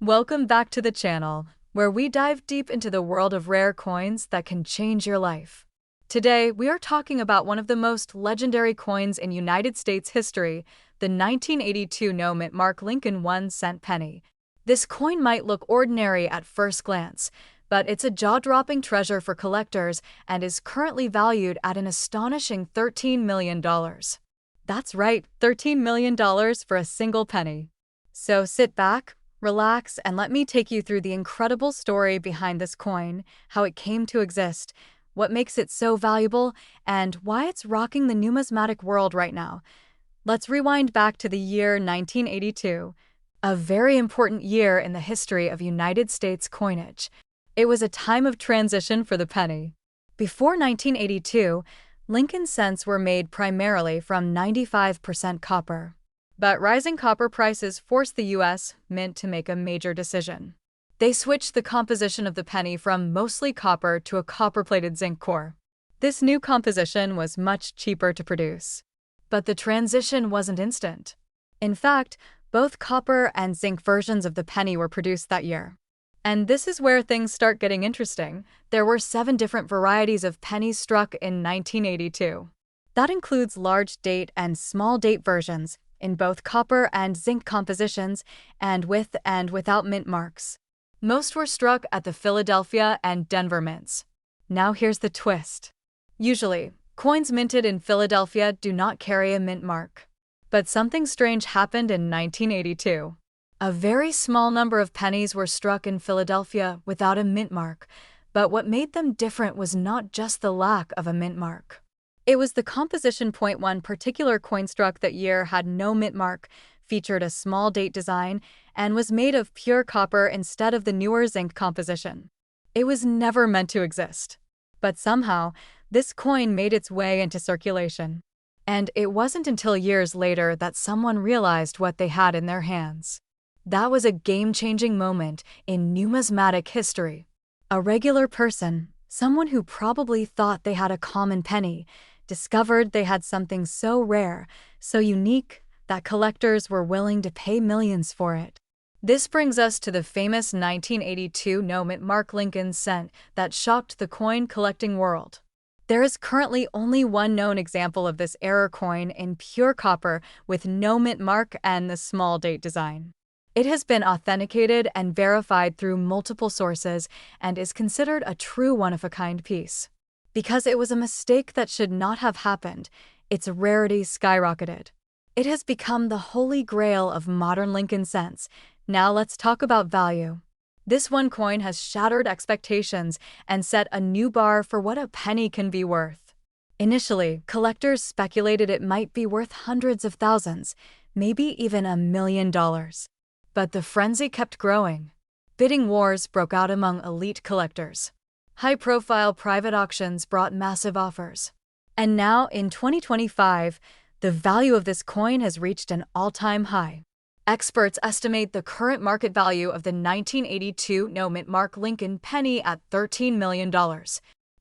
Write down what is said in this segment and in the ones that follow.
Welcome back to the channel, where we dive deep into the world of rare coins that can change your life. Today, we are talking about one of the most legendary coins in United States history, the 1982 no-mint mark Lincoln 1-cent penny. This coin might look ordinary at first glance, but it's a jaw-dropping treasure for collectors and is currently valued at an astonishing $13 million. That's right, $13 million for a single penny. So sit back, relax, and let me take you through the incredible story behind this coin, how it came to exist, what makes it so valuable, and why it's rocking the numismatic world right now. Let's rewind back to the year 1982, a very important year in the history of United States coinage. It was a time of transition for the penny. Before 1982, Lincoln cents were made primarily from 95% copper. But rising copper prices forced the U.S. Mint to make a major decision. They switched the composition of the penny from mostly copper to a copper-plated zinc core. This new composition was much cheaper to produce. But the transition wasn't instant. In fact, both copper and zinc versions of the penny were produced that year. And this is where things start getting interesting. There were 7 different varieties of pennies struck in 1982. That includes large date and small date versions, in both copper and zinc compositions, and with and without mint marks. Most were struck at the Philadelphia and Denver mints. Now here's the twist. Usually, coins minted in Philadelphia do not carry a mint mark. But something strange happened in 1982. A very small number of pennies were struck in Philadelphia without a mint mark, but what made them different was not just the lack of a mint mark. It was the composition. One particular coin struck that year had no mint mark, featured a small date design, and was made of pure copper instead of the newer zinc composition. It was never meant to exist. But somehow, this coin made its way into circulation. And it wasn't until years later that someone realized what they had in their hands. That was a game-changing moment in numismatic history. A regular person, someone who probably thought they had a common penny, discovered they had something so rare, so unique, that collectors were willing to pay millions for it. This brings us to the famous 1982 no-mint mark Lincoln cent that shocked the coin collecting world. There is currently only one known example of this error coin in pure copper with no mint mark and the small date design. It has been authenticated and verified through multiple sources and is considered a true one-of-a-kind piece. Because it was a mistake that should not have happened, its rarity skyrocketed. It has become the holy grail of modern Lincoln cents. Now let's talk about value. This one coin has shattered expectations and set a new bar for what a penny can be worth. Initially, collectors speculated it might be worth hundreds of thousands, maybe even $1 million. But the frenzy kept growing. Bidding wars broke out among elite collectors. High-profile private auctions brought massive offers. And now, in 2025, the value of this coin has reached an all-time high. Experts estimate the current market value of the 1982 no-mint mark Lincoln penny at $13 million.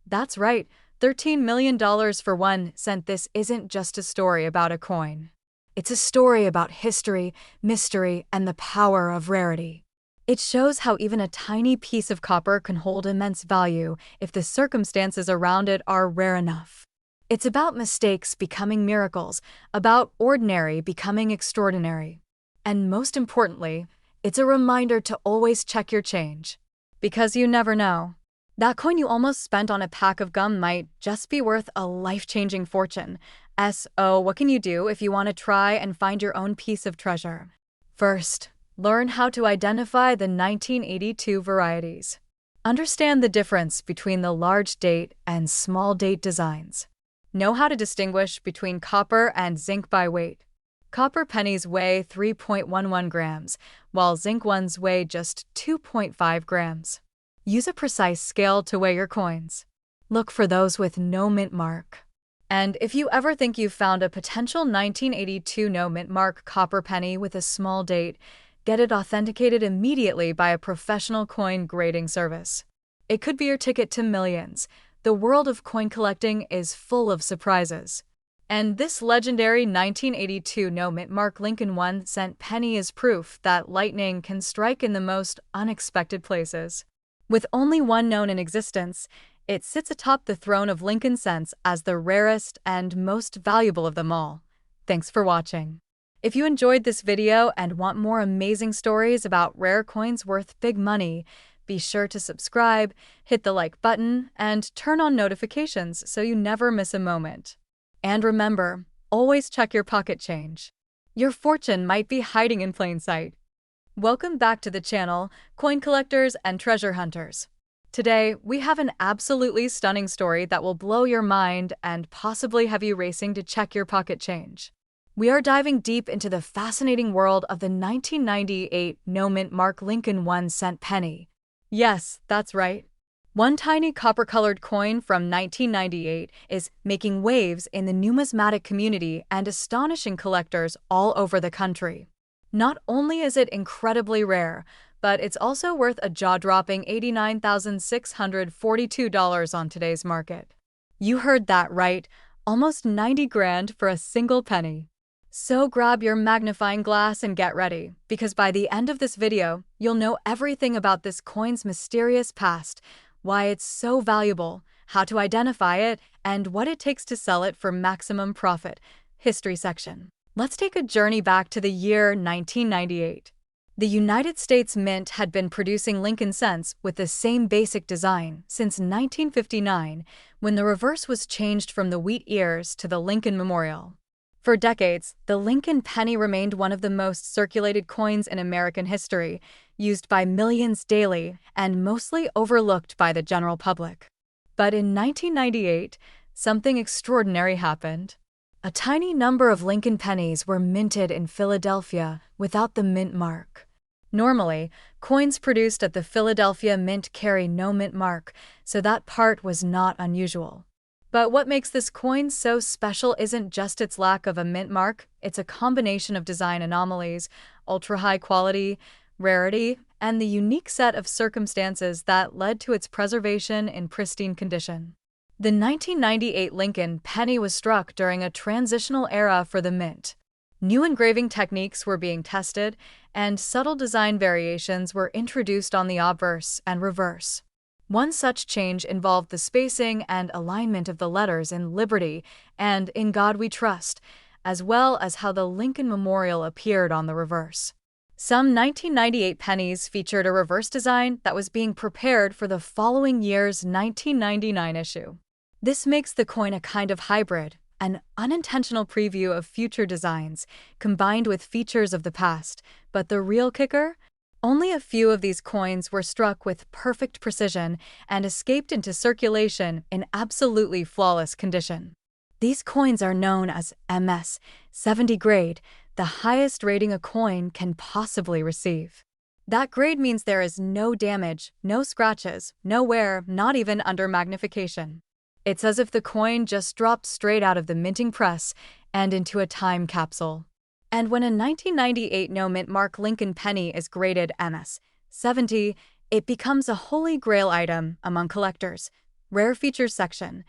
That's right, $13 million for 1 cent. This isn't just a story about a coin. It's a story about history, mystery, and the power of rarity. It shows how even a tiny piece of copper can hold immense value if the circumstances around it are rare enough. It's about mistakes becoming miracles, about ordinary becoming extraordinary. And most importantly, it's a reminder to always check your change. Because you never know. That coin you almost spent on a pack of gum might just be worth a life-changing fortune. So, what can you do if you want to try and find your own piece of treasure? First, learn how to identify the 1982 varieties. Understand the difference between the large date and small date designs. Know how to distinguish between copper and zinc by weight. Copper pennies weigh 3.11 grams, while zinc ones weigh just 2.5 grams. Use a precise scale to weigh your coins. Look for those with no mint mark. And if you ever think you've found a potential 1982 no mint mark copper penny with a small date, get it authenticated immediately by a professional coin grading service. It could be your ticket to millions. The world of coin collecting is full of surprises. And this legendary 1982 no-mint mark Lincoln 1-cent penny is proof that lightning can strike in the most unexpected places. With only one known in existence, it sits atop the throne of Lincoln cents as the rarest and most valuable of them all. Thanks for watching. If you enjoyed this video and want more amazing stories about rare coins worth big money, be sure to subscribe, hit the like button, and turn on notifications so you never miss a moment. And remember, always check your pocket change. Your fortune might be hiding in plain sight. Welcome back to the channel, coin collectors and treasure hunters. Today, we have an absolutely stunning story that will blow your mind and possibly have you racing to check your pocket change. We are diving deep into the fascinating world of the 1998 no-mint mark Lincoln 1-cent penny. Yes, that's right. One tiny copper-colored coin from 1998 is making waves in the numismatic community and astonishing collectors all over the country. Not only is it incredibly rare, but it's also worth a jaw-dropping $89,642 on today's market. You heard that right, almost 90 grand for a single penny. So grab your magnifying glass and get ready, because by the end of this video, you'll know everything about this coin's mysterious past, why it's so valuable, how to identify it, and what it takes to sell it for maximum profit. History section. Let's take a journey back to the year 1998. The United States Mint had been producing Lincoln cents with the same basic design since 1959, when the reverse was changed from the wheat ears to the Lincoln Memorial. For decades, the Lincoln penny remained one of the most circulated coins in American history, used by millions daily and mostly overlooked by the general public. But in 1998, something extraordinary happened. A tiny number of Lincoln pennies were minted in Philadelphia without the mint mark. Normally, coins produced at the Philadelphia Mint carry no mint mark, so that part was not unusual. But what makes this coin so special isn't just its lack of a mint mark, it's a combination of design anomalies, ultra-high quality, rarity, and the unique set of circumstances that led to its preservation in pristine condition. The 1998 Lincoln penny was struck during a transitional era for the mint. New engraving techniques were being tested, and subtle design variations were introduced on the obverse and reverse. One such change involved the spacing and alignment of the letters in Liberty and In God We Trust, as well as how the Lincoln Memorial appeared on the reverse. Some 1998 pennies featured a reverse design that was being prepared for the following year's 1999 issue. This makes the coin a kind of hybrid, an unintentional preview of future designs, combined with features of the past. But the real kicker? Only a few of these coins were struck with perfect precision and escaped into circulation in absolutely flawless condition. These coins are known as MS 70 grade, the highest rating a coin can possibly receive. That grade means there is no damage, no scratches, no wear, not even under magnification. It's as if the coin just dropped straight out of the minting press and into a time capsule. And when a 1998 no-mint mark Lincoln penny is graded MS 70, it becomes a holy grail item among collectors. Rare features section.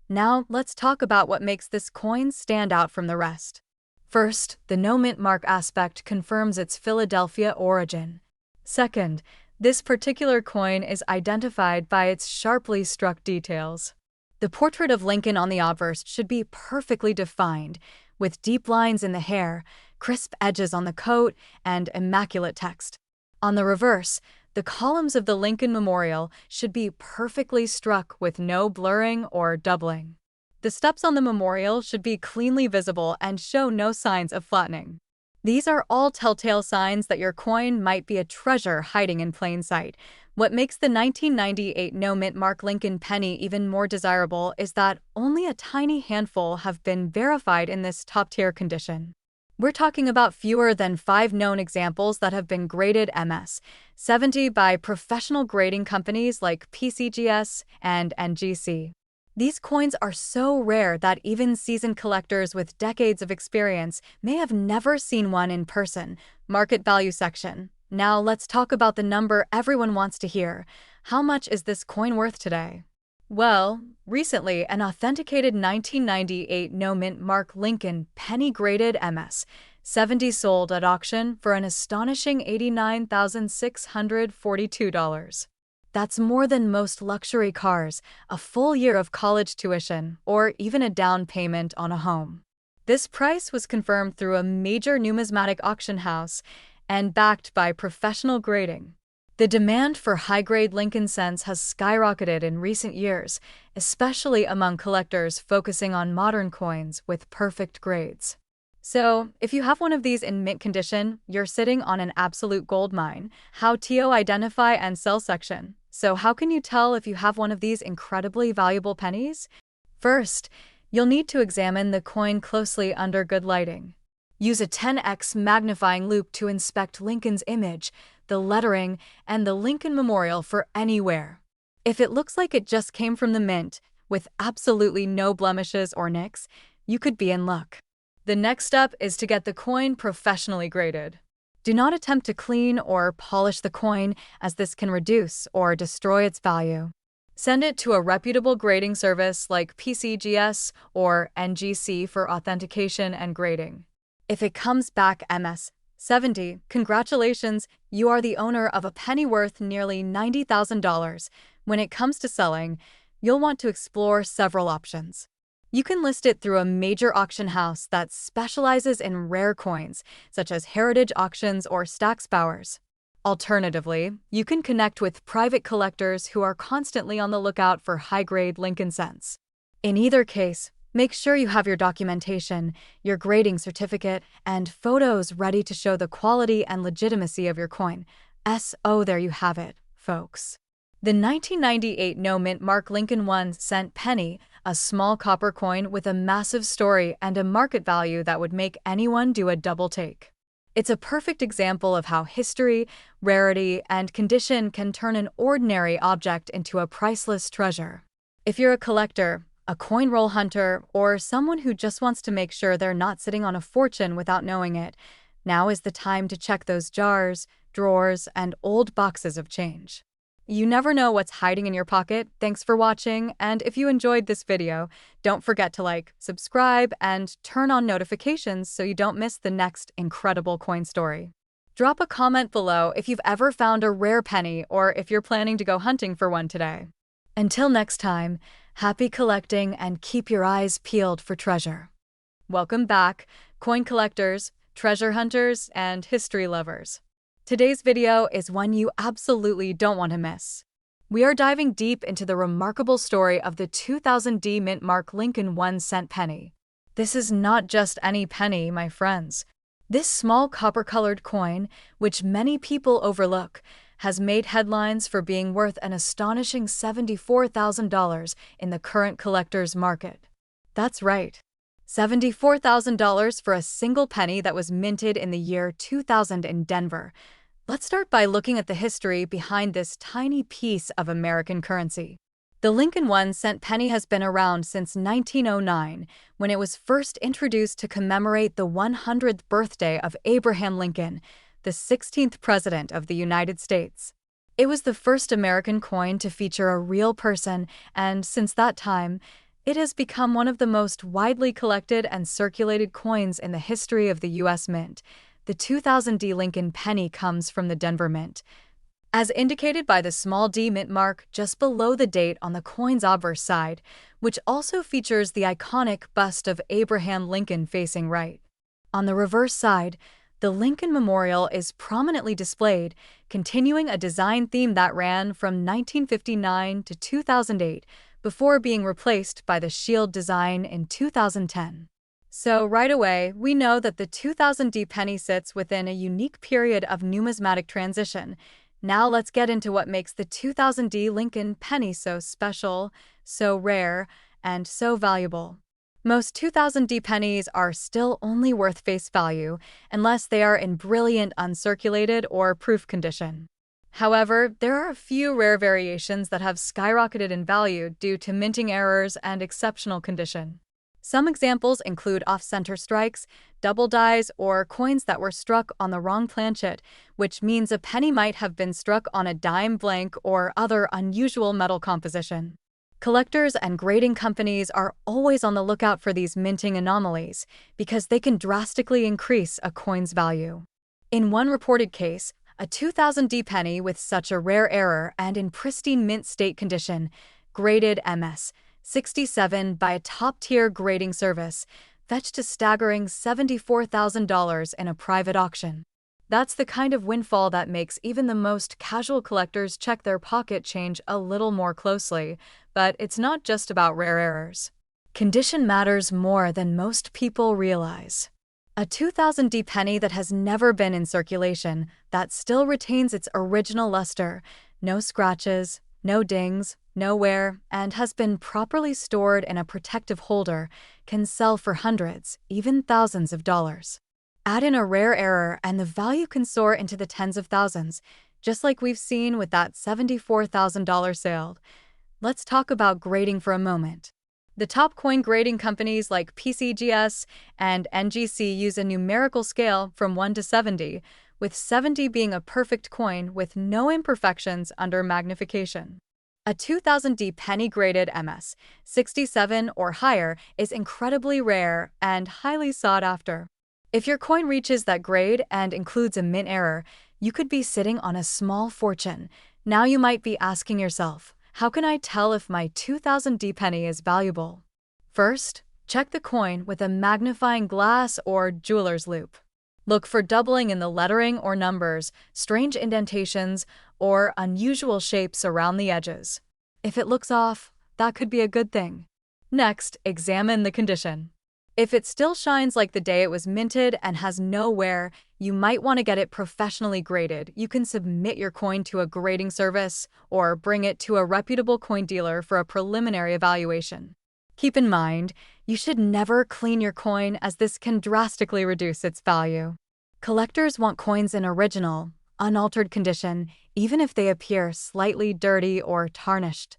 Now, let's talk about what makes this coin stand out from the rest. First, the no-mint mark aspect confirms its Philadelphia origin. Second, this particular coin is identified by its sharply struck details. The portrait of Lincoln on the obverse should be perfectly defined, with deep lines in the hair, crisp edges on the coat, and immaculate text. On the reverse, the columns of the Lincoln Memorial should be perfectly struck with no blurring or doubling. The steps on the memorial should be cleanly visible and show no signs of flattening. These are all telltale signs that your coin might be a treasure hiding in plain sight. What makes the 1998 no-mint mark Lincoln penny even more desirable is that only a tiny handful have been verified in this top-tier condition. We're talking about fewer than 5 known examples that have been graded MS 70 by professional grading companies like PCGS and NGC. These coins are so rare that even seasoned collectors with decades of experience may have never seen one in person. Market value section. Now let's talk about the number everyone wants to hear. How much is this coin worth today? Well, recently, an authenticated 1998 no-mint Mark Lincoln penny-graded MS 70 sold at auction for an astonishing $89,642. That's more than most luxury cars, a full year of college tuition, or even a down payment on a home. This price was confirmed through a major numismatic auction house and backed by professional grading. The demand for high-grade Lincoln cents has skyrocketed in recent years, especially among collectors focusing on modern coins with perfect grades. So, if you have one of these in mint condition, you're sitting on an absolute gold mine. How to identify and sell section. So, how can you tell if you have one of these incredibly valuable pennies? First, you'll need to examine the coin closely under good lighting. Use a 10x magnifying loupe to inspect Lincoln's image, the lettering, and the Lincoln Memorial for any wear. If it looks like it just came from the mint, with absolutely no blemishes or nicks, you could be in luck. The next step is to get the coin professionally graded. Do not attempt to clean or polish the coin, as this can reduce or destroy its value. Send it to a reputable grading service like PCGS or NGC for authentication and grading. If it comes back MS 70, congratulations, you are the owner of a penny worth nearly $90,000. When it comes to selling, you'll want to explore several options. You can list it through a major auction house that specializes in rare coins, such as Heritage Auctions or Stack's Bowers. Alternatively, you can connect with private collectors who are constantly on the lookout for high-grade Lincoln cents. In either case, make sure you have your documentation, your grading certificate, and photos ready to show the quality and legitimacy of your coin. So there you have it, folks. The 1998 no-mint Mark Lincoln 1-cent penny, a small copper coin with a massive story and a market value that would make anyone do a double take. It's a perfect example of how history, rarity, and condition can turn an ordinary object into a priceless treasure. If you're a collector, a coin roll hunter, or someone who just wants to make sure they're not sitting on a fortune without knowing it, now is the time to check those jars, drawers, and old boxes of change. You never know what's hiding in your pocket. Thanks for watching, and if you enjoyed this video, don't forget to like, subscribe, and turn on notifications so you don't miss the next incredible coin story. Drop a comment below if you've ever found a rare penny or if you're planning to go hunting for one today. Until next time, happy collecting and keep your eyes peeled for treasure. Welcome back, coin collectors, treasure hunters, and history lovers. Today's video is one you absolutely don't want to miss. We are diving deep into the remarkable story of the 2000 mint Mark Lincoln 1-cent penny. This is not just any penny, my friends. This small copper-colored coin, which many people overlook, has made headlines for being worth an astonishing $74,000 in the current collector's market. That's right, $74,000 for a single penny that was minted in the year 2000 in Denver. Let's start by looking at the history behind this tiny piece of American currency. The Lincoln 1-cent penny has been around since 1909, when it was first introduced to commemorate the 100th birthday of Abraham Lincoln, the 16th President of the United States. It was the first American coin to feature a real person, and since that time, it has become one of the most widely collected and circulated coins in the history of the U.S. Mint. The 2000 Lincoln penny comes from the Denver Mint, as indicated by the small D mint mark just below the date on the coin's obverse side, which also features the iconic bust of Abraham Lincoln facing right. On the reverse side, the Lincoln Memorial is prominently displayed, continuing a design theme that ran from 1959 to 2008 before being replaced by the shield design in 2010. So right away, we know that the 2000 penny sits within a unique period of numismatic transition. Now let's get into what makes the 2000 Lincoln penny so special, so rare, and so valuable. Most 2000 pennies are still only worth face value unless they are in brilliant uncirculated or proof condition. However, there are a few rare variations that have skyrocketed in value due to minting errors and exceptional condition. Some examples include off-center strikes, double dies, or coins that were struck on the wrong planchet, which means a penny might have been struck on a dime blank or other unusual metal composition. Collectors and grading companies are always on the lookout for these minting anomalies because they can drastically increase a coin's value. In one reported case, a 2000D penny with such a rare error and in pristine mint state condition, graded MS 67 by a top-tier grading service, fetched a staggering $74,000 in a private auction. That's the kind of windfall that makes even the most casual collectors check their pocket change a little more closely, but it's not just about rare errors. Condition matters more than most people realize. A 2000D penny that has never been in circulation, that still retains its original luster, no scratches, no dings, no wear, and has been properly stored in a protective holder, can sell for hundreds, even thousands of dollars. Add in a rare error and the value can soar into the tens of thousands, just like we've seen with that $74,000 sale. Let's talk about grading for a moment. The top coin grading companies like PCGS and NGC use a numerical scale from 1 to 70, with 70 being a perfect coin with no imperfections under magnification. A 2000D penny graded MS 67 or higher is incredibly rare and highly sought after. If your coin reaches that grade and includes a mint error, you could be sitting on a small fortune. Now you might be asking yourself, how can I tell if my 2000D penny is valuable? First, check the coin with a magnifying glass or jeweler's loupe. Look for doubling in the lettering or numbers, strange indentations, or unusual shapes around the edges. If it looks off, that could be a good thing. Next, examine the condition. If it still shines like the day it was minted and has no wear, you might want to get it professionally graded. You can submit your coin to a grading service or bring it to a reputable coin dealer for a preliminary evaluation. Keep in mind, you should never clean your coin as this can drastically reduce its value. Collectors want coins in original, unaltered condition, even if they appear slightly dirty or tarnished.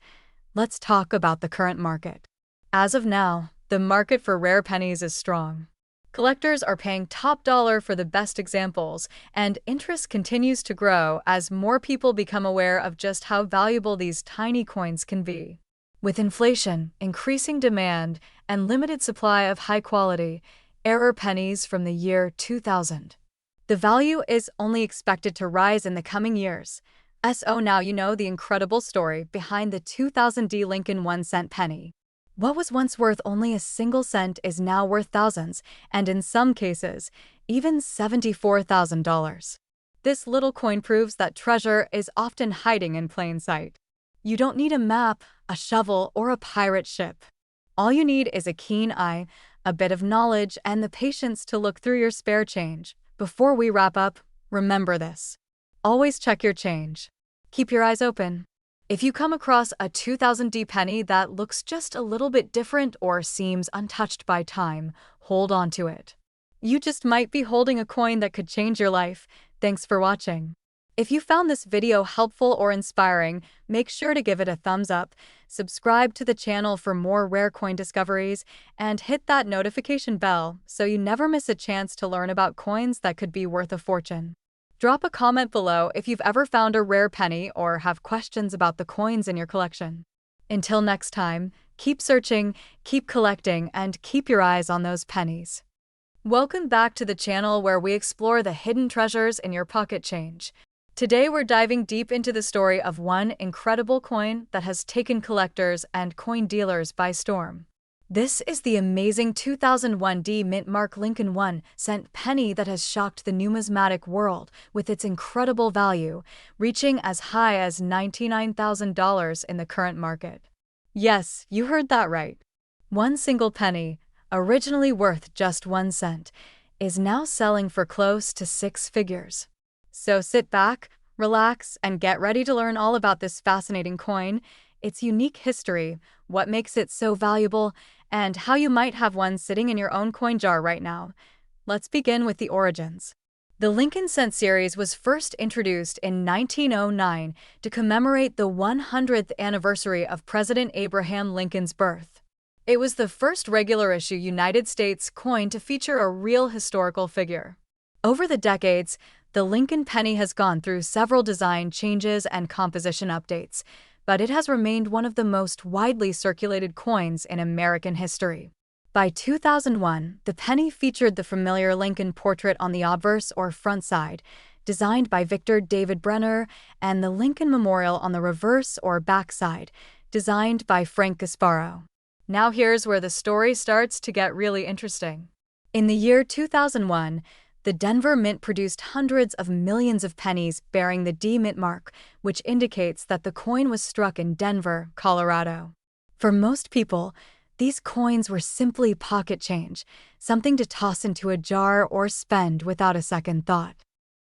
Let's talk about the current market. As of now, the market for rare pennies is strong. Collectors are paying top dollar for the best examples, and interest continues to grow as more people become aware of just how valuable these tiny coins can be. With inflation, increasing demand, and limited supply of high-quality, error pennies from the year 2000, the value is only expected to rise in the coming years. So now you know the incredible story behind the 2000D Lincoln 1-cent penny. What was once worth only a single cent is now worth thousands, and in some cases, even $74,000. This little coin proves that treasure is often hiding in plain sight. You don't need a map, a shovel, or a pirate ship. All you need is a keen eye, a bit of knowledge, and the patience to look through your spare change. Before we wrap up, remember this. Always check your change. Keep your eyes open. If you come across a 2000D penny that looks just a little bit different or seems untouched by time, hold on to it. You just might be holding a coin that could change your life. Thanks for watching. If you found this video helpful or inspiring, make sure to give it a thumbs up, subscribe to the channel for more rare coin discoveries, and hit that notification bell so you never miss a chance to learn about coins that could be worth a fortune. Drop a comment below if you've ever found a rare penny or have questions about the coins in your collection. Until next time, keep searching, keep collecting, and keep your eyes on those pennies. Welcome back to the channel where we explore the hidden treasures in your pocket change. Today we're diving deep into the story of one incredible coin that has taken collectors and coin dealers by storm. This is the amazing 2001D Mint Mark Lincoln 1-cent penny that has shocked the numismatic world with its incredible value, reaching as high as $99,000 in the current market. Yes, you heard that right. One single penny, originally worth just 1 cent, is now selling for close to 6 figures. So sit back, relax, and get ready to learn all about this fascinating coin, its unique history, what makes it so valuable, and how you might have one sitting in your own coin jar right now. Let's begin with the origins. The Lincoln Cent series was first introduced in 1909 to commemorate the 100th anniversary of President Abraham Lincoln's birth. It was the first regular-issue United States coin to feature a real historical figure. Over the decades, the Lincoln penny has gone through several design changes and composition updates, but it has remained one of the most widely circulated coins in American history. By 2001, the penny featured the familiar Lincoln portrait on the obverse or front side, designed by Victor David Brenner, and the Lincoln Memorial on the reverse or back side, designed by Frank Gasparo. Now here's where the story starts to get really interesting. In the year 2001, the Denver Mint produced hundreds of millions of pennies bearing the D Mint mark, which indicates that the coin was struck in Denver, Colorado. For most people, these coins were simply pocket change, something to toss into a jar or spend without a second thought.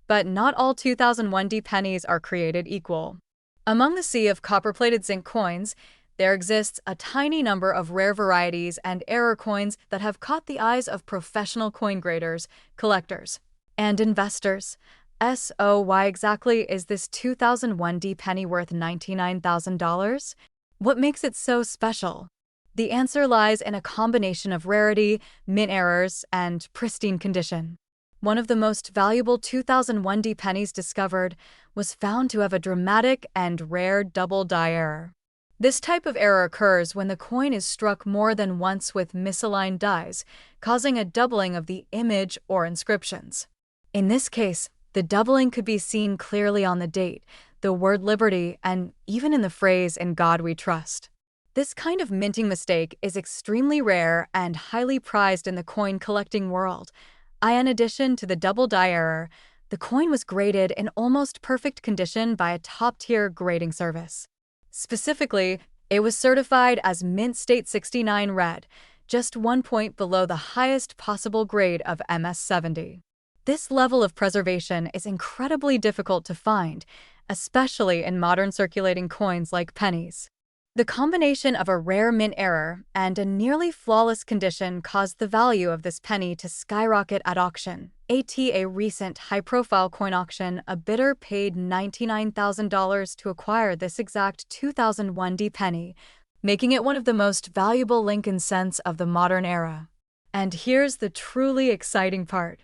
But not all 2001 D pennies are created equal. Among the sea of copper-plated zinc coins, there exists a tiny number of rare varieties and error coins that have caught the eyes of professional coin graders, collectors, and investors. So why exactly is this 2001 D penny worth $99,000? What makes it so special? The answer lies in a combination of rarity, mint errors, and pristine condition. One of the most valuable 2001 D pennies discovered was found to have a dramatic and rare double die error. This type of error occurs when the coin is struck more than once with misaligned dies, causing a doubling of the image or inscriptions. In this case, the doubling could be seen clearly on the date, the word liberty, and even in the phrase "In God We Trust." This kind of minting mistake is extremely rare and highly prized in the coin collecting world. In addition to the double die error, the coin was graded in almost perfect condition by a top-tier grading service. Specifically, it was certified as Mint State 69 Red, just 1 point below the highest possible grade of MS 70. This level of preservation is incredibly difficult to find, especially in modern circulating coins like pennies. The combination of a rare mint error and a nearly flawless condition caused the value of this penny to skyrocket at auction. At a recent high-profile coin auction, a bidder paid $99,000 to acquire this exact 2001 D penny, making it one of the most valuable Lincoln cents of the modern era. And here's the truly exciting part.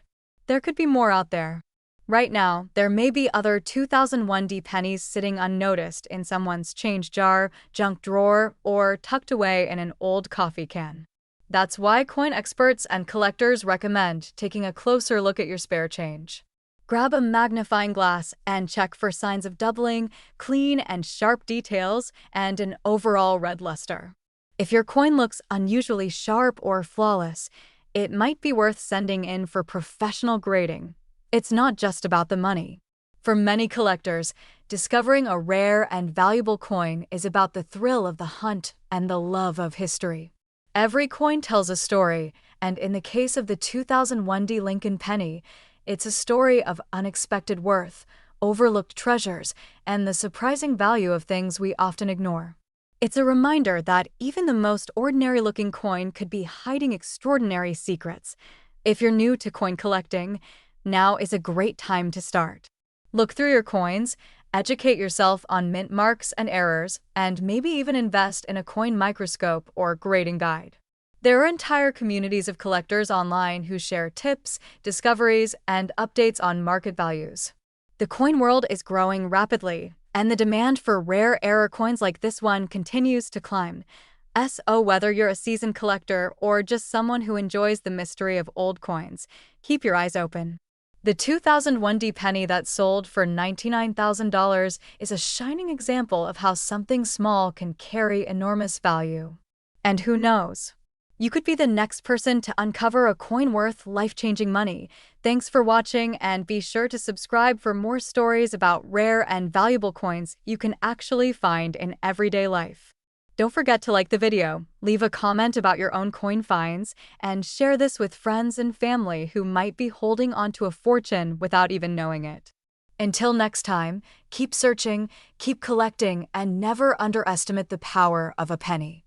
There could be more out there. Right now, there may be other 2001 D pennies sitting unnoticed in someone's change jar, junk drawer, or tucked away in an old coffee can. That's why coin experts and collectors recommend taking a closer look at your spare change. Grab a magnifying glass and check for signs of doubling, clean and sharp details, and an overall red luster. If your coin looks unusually sharp or flawless, it might be worth sending in for professional grading. It's not just about the money. For many collectors, discovering a rare and valuable coin is about the thrill of the hunt and the love of history. Every coin tells a story, and in the case of the 2001 D Lincoln penny, it's a story of unexpected worth, overlooked treasures, and the surprising value of things we often ignore. It's a reminder that even the most ordinary-looking coin could be hiding extraordinary secrets. If you're new to coin collecting, now is a great time to start. Look through your coins, educate yourself on mint marks and errors, and maybe even invest in a coin microscope or grading guide. There are entire communities of collectors online who share tips, discoveries, and updates on market values. The coin world is growing rapidly, and the demand for rare error coins like this one continues to climb. So whether you're a seasoned collector or just someone who enjoys the mystery of old coins, keep your eyes open. The 2001 D penny that sold for $99,000 is a shining example of how something small can carry enormous value. And who knows? You could be the next person to uncover a coin worth life-changing money. Thanks for watching, and be sure to subscribe for more stories about rare and valuable coins you can actually find in everyday life. Don't forget to like the video, leave a comment about your own coin finds, and share this with friends and family who might be holding onto a fortune without even knowing it. Until next time, keep searching, keep collecting, and never underestimate the power of a penny.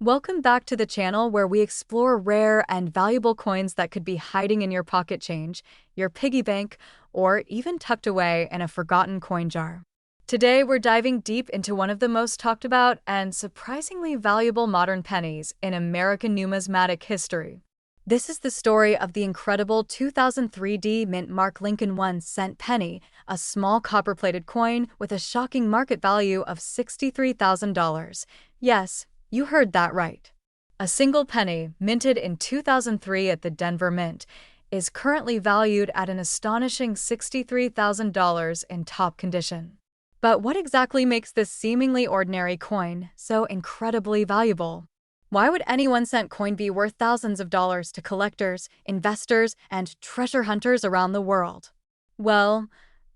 Welcome back to the channel where we explore rare and valuable coins that could be hiding in your pocket change, your piggy bank, or even tucked away in a forgotten coin jar. Today, we're diving deep into one of the most talked about and surprisingly valuable modern pennies in American numismatic history. This is the story of the incredible 2003 mint mark Lincoln 1-cent penny, a small copper-plated coin with a shocking market value of $63,000. Yes, you heard that right. A single penny, minted in 2003 at the Denver Mint, is currently valued at an astonishing $63,000 in top condition. But what exactly makes this seemingly ordinary coin so incredibly valuable? Why would any 1-cent coin be worth thousands of dollars to collectors, investors, and treasure hunters around the world? Well,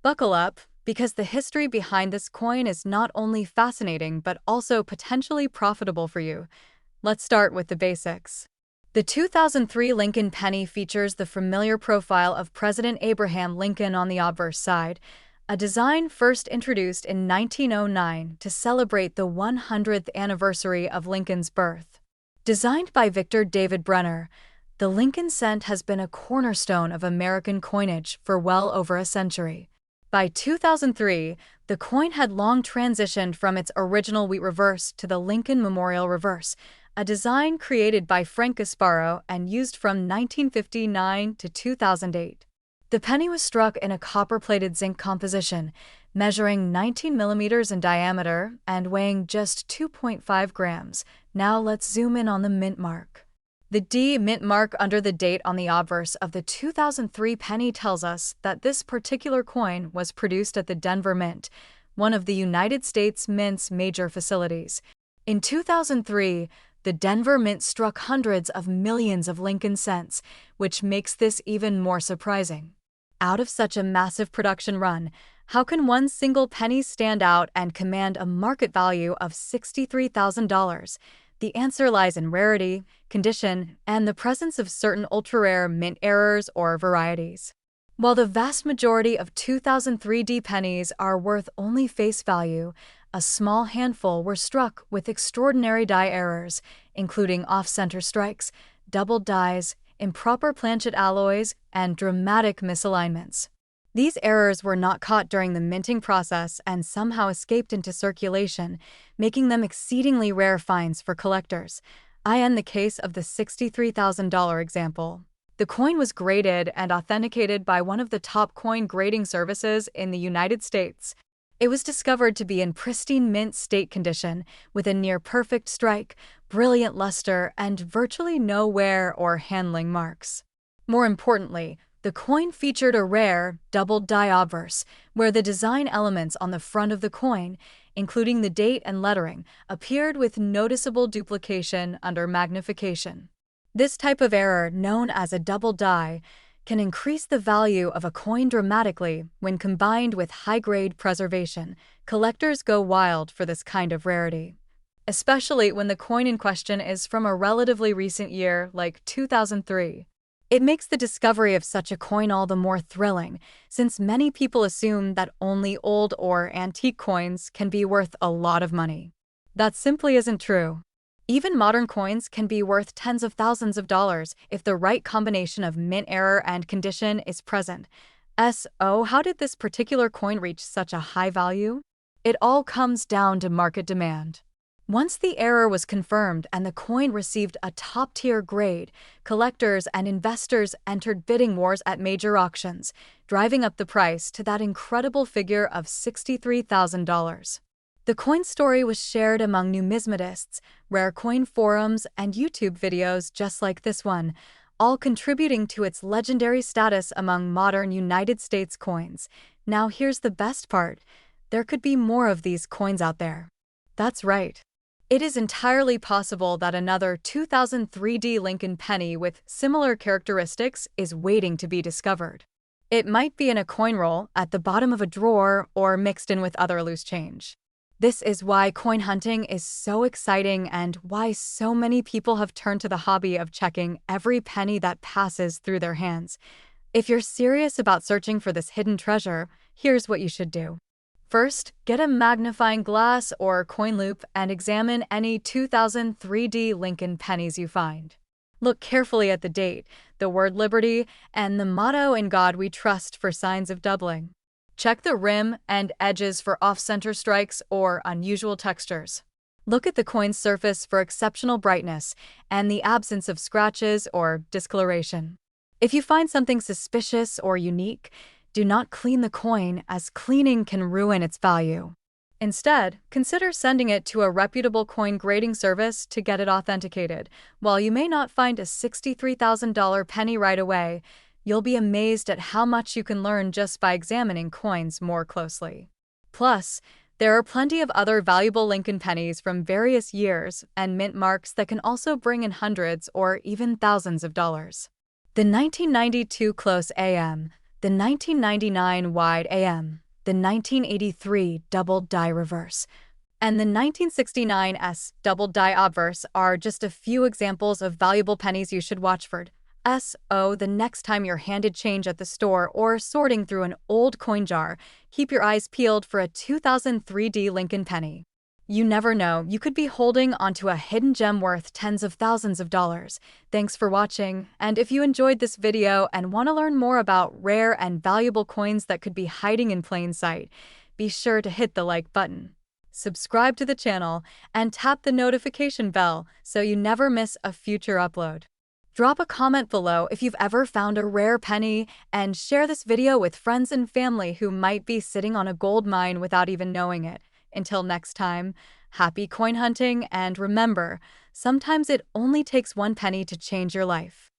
buckle up, because the history behind this coin is not only fascinating but also potentially profitable for you. Let's start with the basics. The 2003 Lincoln penny features the familiar profile of President Abraham Lincoln on the obverse side, a design first introduced in 1909 to celebrate the 100th anniversary of Lincoln's birth. Designed by Victor David Brenner, the Lincoln cent has been a cornerstone of American coinage for well over a century. By 2003, the coin had long transitioned from its original wheat reverse to the Lincoln Memorial Reverse, a design created by Frank Gasparro and used from 1959 to 2008. The penny was struck in a copper-plated zinc composition, measuring 19 millimeters in diameter and weighing just 2.5 grams. Now let's zoom in on the mint mark. The D mint mark under the date on the obverse of the 2003 penny tells us that this particular coin was produced at the Denver Mint, one of the United States Mint's major facilities. In 2003, the Denver Mint struck hundreds of millions of Lincoln cents, which makes this even more surprising. Out of such a massive production run, how can one single penny stand out and command a market value of $63,000? The answer lies in rarity, condition, and the presence of certain ultra-rare mint errors or varieties. While the vast majority of 2003 pennies are worth only face value, a small handful were struck with extraordinary die errors, including off-center strikes, doubled dies, improper planchet alloys, and dramatic misalignments. These errors were not caught during the minting process and somehow escaped into circulation, making them exceedingly rare finds for collectors. In the case of the $63,000 example, the coin was graded and authenticated by one of the top coin grading services in the United States. It was discovered to be in pristine mint state condition, with a near-perfect strike, brilliant luster, and virtually no wear or handling marks. More importantly, the coin featured a rare, doubled die obverse, where the design elements on the front of the coin, including the date and lettering, appeared with noticeable duplication under magnification. This type of error, known as a double die, can increase the value of a coin dramatically when combined with high-grade preservation. Collectors go wild for this kind of rarity, especially when the coin in question is from a relatively recent year like 2003. It makes the discovery of such a coin all the more thrilling, since many people assume that only old or antique coins can be worth a lot of money. That simply isn't true. Even modern coins can be worth tens of thousands of dollars if the right combination of mint error and condition is present. So, how did this particular coin reach such a high value? It all comes down to market demand. Once the error was confirmed and the coin received a top-tier grade, collectors and investors entered bidding wars at major auctions, driving up the price to that incredible figure of $63,000. The coin story was shared among numismatists, rare coin forums, and YouTube videos just like this one, all contributing to its legendary status among modern United States coins. Now here's the best part. There could be more of these coins out there. That's right. It is entirely possible that another 2003 Lincoln penny with similar characteristics is waiting to be discovered. It might be in a coin roll, at the bottom of a drawer, or mixed in with other loose change. This is why coin hunting is so exciting and why so many people have turned to the hobby of checking every penny that passes through their hands. If you're serious about searching for this hidden treasure, here's what you should do. First, get a magnifying glass or coin loupe and examine any 2003 Lincoln pennies you find. Look carefully at the date, the word Liberty, and the motto "In God We Trust" for signs of doubling. Check the rim and edges for off-center strikes or unusual textures. Look at the coin's surface for exceptional brightness and the absence of scratches or discoloration. If you find something suspicious or unique, do not clean the coin, as cleaning can ruin its value. Instead, consider sending it to a reputable coin grading service to get it authenticated. While you may not find a $63,000 penny right away, you'll be amazed at how much you can learn just by examining coins more closely. Plus, there are plenty of other valuable Lincoln pennies from various years and mint marks that can also bring in hundreds or even thousands of dollars. The 1992 close AM, the 1999 wide AM, the 1983 double die reverse, and the 1969 S double die obverse are just a few examples of valuable pennies you should watch for. The next time you're handed change at the store or sorting through an old coin jar, keep your eyes peeled for a 2003 Lincoln penny. You never know, you could be holding onto a hidden gem worth tens of thousands of dollars. Thanks for watching, and if you enjoyed this video and want to learn more about rare and valuable coins that could be hiding in plain sight, be sure to hit the like button. Subscribe to the channel and tap the notification bell so you never miss a future upload. Drop a comment below if you've ever found a rare penny, and share this video with friends and family who might be sitting on a gold mine without even knowing it. Until next time, happy coin hunting, and remember, sometimes it only takes one penny to change your life.